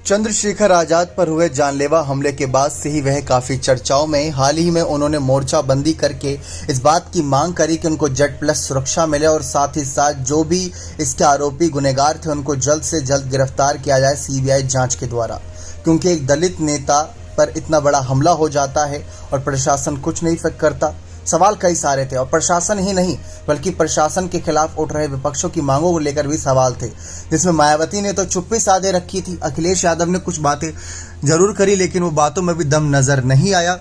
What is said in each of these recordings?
चंद्रशेखर आजाद पर हुए जानलेवा हमले के बाद से ही वह काफी चर्चाओं में। हाल ही में उन्होंने मोर्चाबंदी करके इस बात की मांग करी कि उनको Z+ सुरक्षा मिले और साथ ही साथ जो भी इसके आरोपी गुनहगार थे उनको जल्द से जल्द गिरफ्तार किया जाए CBI जांच के द्वारा, क्योंकि एक दलित नेता पर इतना बड़ा हमला हो जाता है और प्रशासन कुछ नहीं करता। सवाल कई सारे थे और प्रशासन ही नहीं बल्कि प्रशासन के खिलाफ उठ रहे विपक्षों की मांगों को लेकर भी सवाल थे, जिसमें मायावती ने तो चुप्पी साधे रखी थी। अखिलेश यादव ने कुछ बातें जरूर करी लेकिन वो बातों में भी दम नजर नहीं आया।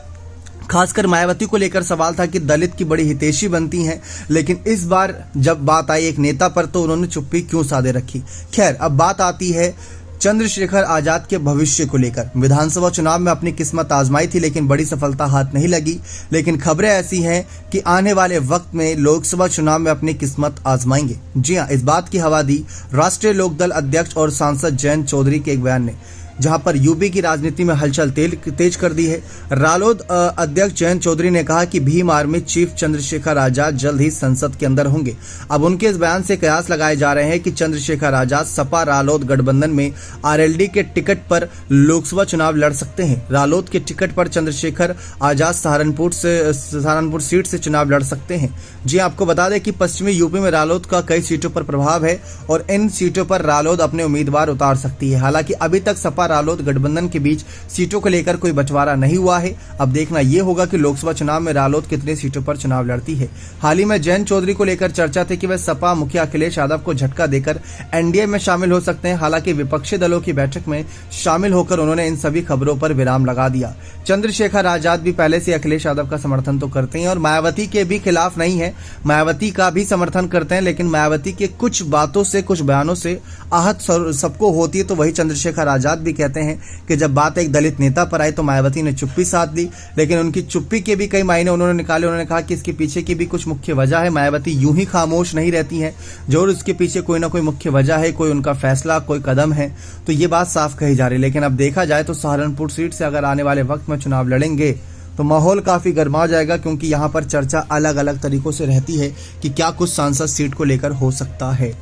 खासकर मायावती को लेकर सवाल था कि दलित की बड़ी हितैषी बनती हैं, लेकिन इस बार जब बात आई एक नेता पर तो उन्होंने चुप्पी क्यों साधे रखी। खैर, अब बात आती है चंद्रशेखर आजाद के भविष्य को लेकर। विधानसभा चुनाव में अपनी किस्मत आजमाई थी लेकिन बड़ी सफलता हाथ नहीं लगी। लेकिन खबरें ऐसी हैं कि आने वाले वक्त में लोकसभा चुनाव में अपनी किस्मत आजमाएंगे। जी हां, इस बात की हवा दी राष्ट्रीय लोकदल अध्यक्ष और सांसद जयंत चौधरी के एक बयान ने, जहां पर यूपी की राजनीति में हलचल तेज कर दी है। रालोद अध्यक्ष जयंत चौधरी ने कहा कि भीम आर्मी चीफ चंद्रशेखर आजाद जल्द ही संसद के अंदर होंगे। अब उनके इस बयान से कयास लगाए जा रहे हैं कि चंद्रशेखर आजाद सपा रालोद गठबंधन में RLD के टिकट पर लोकसभा चुनाव लड़ सकते हैं। रालोद के टिकट पर चंद्रशेखर आजाद सहारनपुर सीट से चुनाव लड़ सकते हैं। जी, आपको बता दें कि पश्चिमी यूपी में रालोद का कई सीटों पर प्रभाव है और इन सीटों पर रालोद अपने उम्मीदवार उतार सकती है। हालांकि अभी तक सपा रालोद गठबंधन के बीच सीटों को लेकर कोई बंटवारा नहीं हुआ है। अब देखना यह होगा कि लोकसभा चुनाव में रालोद कितने सीटों पर चुनाव लड़ती है। हाल ही में जयंत चौधरी को लेकर चर्चा थी कि वह सपा मुखिया अखिलेश यादव को झटका देकर NDA में शामिल हो सकते हैं। हालांकि विपक्षी दलों की बैठक में शामिल होकर उन्होंने इन सभी खबरों पर विराम लगा दिया। चंद्रशेखर आजाद भी पहले से अखिलेश यादव का समर्थन तो करते हैं और मायावती के भी खिलाफ नहीं है, मायावती का भी समर्थन करते हैं। लेकिन मायावती के कुछ बातों से, कुछ बयानों से आहत सबको होती है। तो वही चंद्रशेखर आजाद भी कहते हैं कि जब बात एक दलित नेता पर आई तो मायावती ने चुप्पी साध ली, लेकिन उनकी चुप्पी के भी कई मायने उन्होंने निकाले। उन्होंने कहा कि इसके पीछे की भी कुछ मुख्य वजह है। मायावती यूं ही खामोश नहीं रहती हैं, जरूर इसके पीछे कोई ना कोई मुख्य वजह है, कोई उनका फैसला, कोई कदम है। तो ये बात साफ कही जा रही है। लेकिन अब देखा जाए तो सहारनपुर सीट से अगर आने वाले वक्त में चुनाव लड़ेंगे तो माहौल काफी गर्मा जाएगा, क्योंकि यहाँ पर चर्चा अलग अलग तरीकों से रहती है कि क्या कुछ सांसद सीट को लेकर हो सकता है।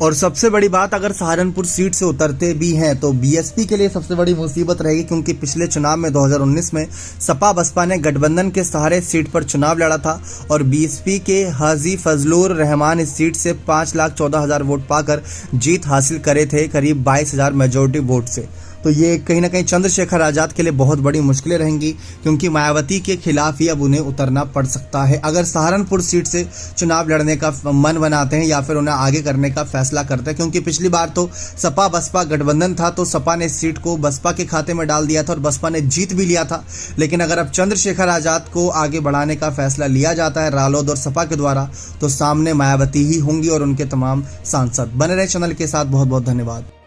और सबसे बड़ी बात, अगर सहारनपुर सीट से उतरते भी हैं तो BSP के लिए सबसे बड़ी मुसीबत रहेगी, क्योंकि पिछले चुनाव में 2019 में सपा बसपा ने गठबंधन के सहारे सीट पर चुनाव लड़ा था और BSP के हाजी फजलुर रहमान इस सीट से 5,14,000 वोट पाकर जीत हासिल करे थे, करीब 22,000 मेजोरिटी वोट से। तो ये कहीं ना कहीं चंद्रशेखर आजाद के लिए बहुत बड़ी मुश्किलें रहेंगी, क्योंकि मायावती के खिलाफ ही अब उन्हें उतरना पड़ सकता है अगर सहारनपुर सीट से चुनाव लड़ने का मन बनाते हैं या फिर उन्हें आगे करने का फैसला करते हैं। क्योंकि पिछली बार तो सपा बसपा गठबंधन था तो सपा ने इस सीट को बसपा के खाते में डाल दिया था और बसपा ने जीत भी लिया था। लेकिन अगर अब चंद्रशेखर आजाद को आगे बढ़ाने का फैसला लिया जाता है रालोद और सपा के द्वारा, तो सामने मायावती ही होंगी और उनके तमाम सांसद। बने रहे चैनल के साथ। बहुत बहुत धन्यवाद।